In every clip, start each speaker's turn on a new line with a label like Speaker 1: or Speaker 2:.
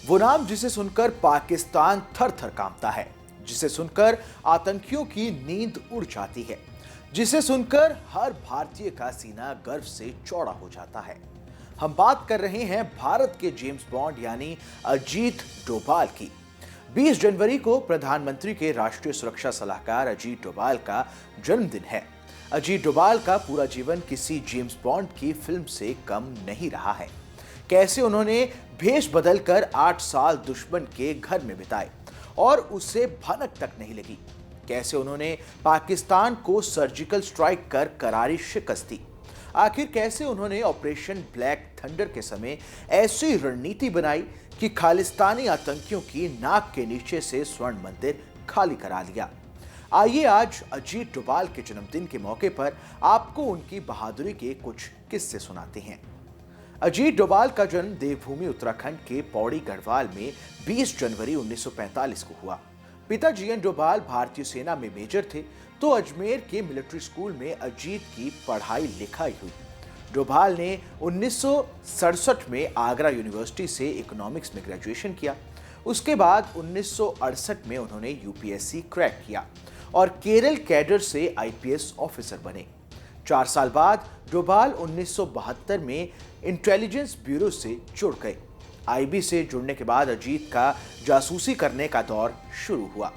Speaker 1: वो नाम जिसे सुनकर पाकिस्तान थर थर कांपता है, जिसे सुनकर आतंकियों की नींद उड़ जाती है, जिसे सुनकर हर भारतीय का सीना गर्व से चौड़ा हो जाता है। हम बात कर रहे हैं भारत के जेम्स बॉन्ड यानी अजीत डोभाल की। 20 जनवरी को प्रधानमंत्री के राष्ट्रीय सुरक्षा सलाहकार अजीत डोभाल का जन्मदिन है। अजीत डोभाल का पूरा जीवन किसी जेम्स बॉन्ड की फिल्म से कम नहीं रहा है। कैसे उन्होंने भेष बदलकर 8 साल दुश्मन के घर में बिताए और उसे भनक तक नहीं लगी। कैसे उन्होंने पाकिस्तान को सर्जिकल स्ट्राइक कर करारी शिकस्त दी। आखिर कैसे उन्होंने ऑपरेशन ब्लैक थंडर के समय ऐसी रणनीति बनाई कि खालिस्तानी आतंकियों की नाक के नीचे से स्वर्ण मंदिर खाली करा लिया। आइए आज अजीत डोभाल के जन्मदिन के मौके पर आपको उनकी बहादुरी के कुछ किस्से सुनाते हैं। अजीत डोभाल का जन्म देवभूमि उत्तराखंड के पौड़ी गढ़वाल में 20 जनवरी 1945 को हुआ। पिता जीएन डोभाल भारतीय सेना में मेजर थे, तो अजमेर के मिलिट्री स्कूल में अजीत की पढ़ाई लिखाई हुई। डोभाल ने 1967 में आगरा यूनिवर्सिटी से इकोनॉमिक्स में ग्रेजुएशन किया। उसके बाद 1968 में उन्होंने यूपीएससी क्रैक किया और केरल कैडर से आईपीएस ऑफिसर बने। 4 साल बाद डोभाल 1972 में इंटेलिजेंस ब्यूरो से जुड़ गए। आईबी से जुड़ने के बाद अजीत का जासूसी करने का दौर शुरू हुआ।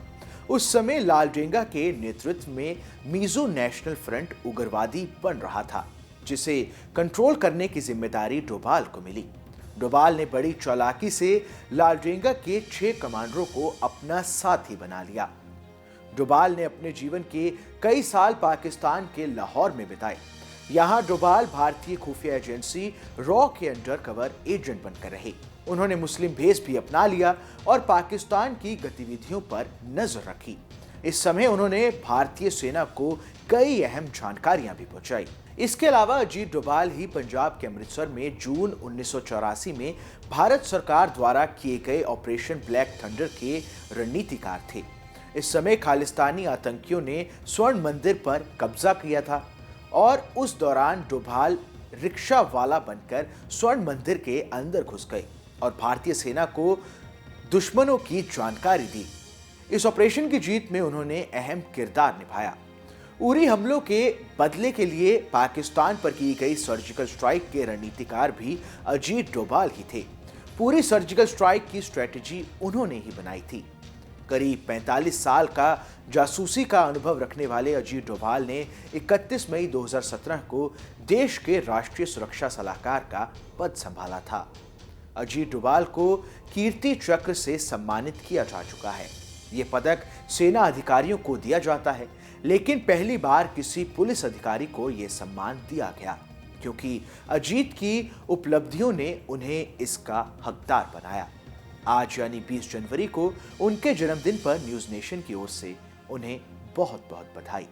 Speaker 1: उस समय लालडेंगा के नेतृत्व में मिजो नेशनल फ्रंट उग्रवादी बन रहा था, जिसे कंट्रोल करने की जिम्मेदारी डोभाल को मिली। डोभाल ने बड़ी चालाकी से लालडेंगा के 6 कमांडरों को अपना साथी बना लिया। डोभाल ने अपने जीवन के कई साल पाकिस्तान के लाहौर में बिताए। यहां डोभाल भारतीय खुफिया एजेंसी रॉ के अंडर कवर एजेंट बनकर रहे। उन्होंने मुस्लिम भेष भी अपना लिया और पाकिस्तान की गतिविधियों पर नजर रखी। इस समय उन्होंने भारतीय सेना को कई अहम जानकारियां भी पहुंचाई। इसके अलावा अजीत डोभाल ही पंजाब के अमृतसर में जून 1984 में भारत सरकार द्वारा किए गए ऑपरेशन ब्लैक थंडर के रणनीतिकार थे। इस समय खालिस्तानी आतंकियों ने स्वर्ण मंदिर पर कब्जा किया था और उस दौरान डोभाल रिक्शा वाला बनकर स्वर्ण मंदिर के अंदर घुस गए और भारतीय सेना को दुश्मनों की जानकारी दी। इस ऑपरेशन की जीत में उन्होंने अहम किरदार निभाया। उरी हमलों के बदले के लिए पाकिस्तान पर की गई सर्जिकल स्ट्राइक के रणनीतिकार भी अजीत डोभाल ही थे। पूरी सर्जिकल स्ट्राइक की स्ट्रेटेजी उन्होंने ही बनाई थी। करीब 45 साल का जासूसी का अनुभव रखने वाले अजीत डोभाल ने 31 मई 2017 को देश के राष्ट्रीय सुरक्षा सलाहकार का पद संभाला था। अजीत डोभाल को कीर्ति चक्र से सम्मानित किया जा चुका है। ये पदक सेना अधिकारियों को दिया जाता है, लेकिन पहली बार किसी पुलिस अधिकारी को यह सम्मान दिया गया, क्योंकि अजीत की उपलब्धियों ने उन्हें इसका हकदार बनाया। आज यानी 20 जनवरी को उनके जन्मदिन पर न्यूज़ नेशन की ओर से उन्हें बहुत बहुत बधाई।